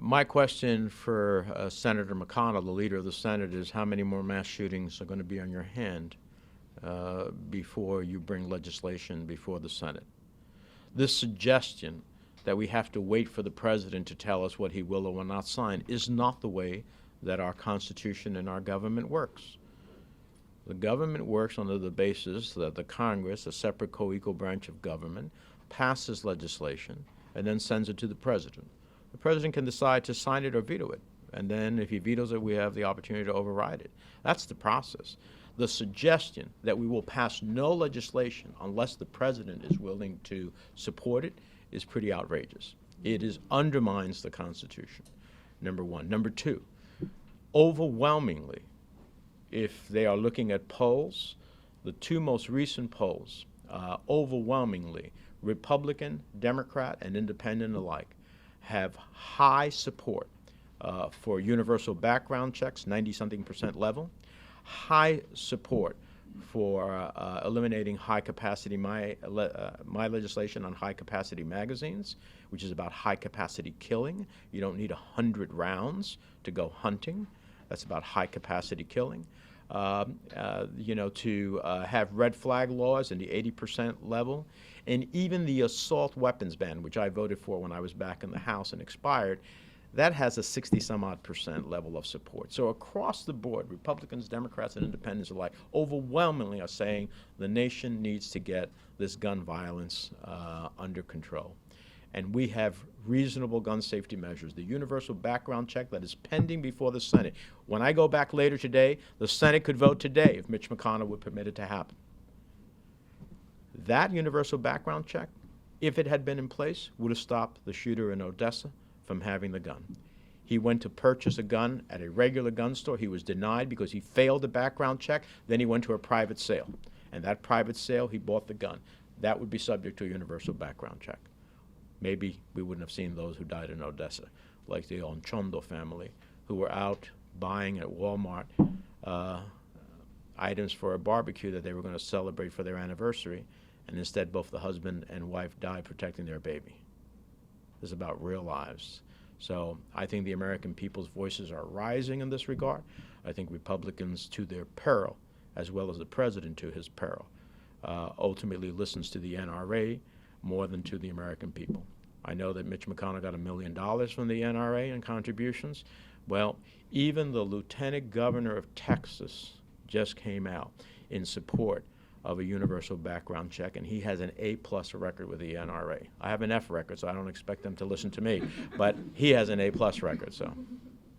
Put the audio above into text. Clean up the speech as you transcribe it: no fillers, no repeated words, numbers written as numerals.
My question for Senator McConnell, the leader of the Senate, is how many more mass shootings are going to be on your hand before you bring legislation before the Senate? This suggestion that we have to wait for the president to tell us what he will or will not sign is not the way that our Constitution and our government works. The government works under the basis that the Congress, a separate co-equal branch of government, passes legislation and then sends it to the president. The president can decide to sign it or veto it, and then if he vetoes it, we have the opportunity to override it. That's the process. The suggestion that we will pass no legislation unless the president is willing to support it is pretty outrageous. It undermines the Constitution, number one. Number two, overwhelmingly, if they are looking at polls, the two most recent polls, overwhelmingly, Republican, Democrat, and Independent alike, have high support for universal background checks, 90-something% level, high support for eliminating high-capacity, my legislation on high-capacity magazines, which is about high-capacity killing. You don't need 100 rounds to go hunting. That's about high-capacity killing. To have red flag laws in the 80% level, and even the assault weapons ban, which I voted for when I was back in the House and expired, that has a 60-some-odd% level of support. So across the board, Republicans, Democrats, and Independents alike overwhelmingly are saying the nation needs to get this gun violence under control. And we have reasonable gun safety measures. The universal background check that is pending before the Senate. When I go back later today, the Senate could vote today if Mitch McConnell would permit it to happen. That universal background check, if it had been in place, would have stopped the shooter in Odessa from having the gun. He went to purchase a gun at a regular gun store. He was denied because he failed the background check. Then he went to a private sale. And that private sale, he bought the gun. That would be subject to a universal background check. Maybe we wouldn't have seen those who died in Odessa, like the Onchondo family, who were out buying at Walmart items for a barbecue that they were going to celebrate for their anniversary, and instead both the husband and wife died protecting their baby. This is about real lives. So I think the American people's voices are rising in this regard. I think Republicans, to their peril, as well as the president to his peril, ultimately listens to the NRA more than to the American people. I know that Mitch McConnell got $1 million from the NRA in contributions. Well, even the lieutenant governor of Texas just came out in support of a universal background check, and he has an A-plus record with the NRA. I have an F record, so I don't expect them to listen to me, but he has an A-plus record, so.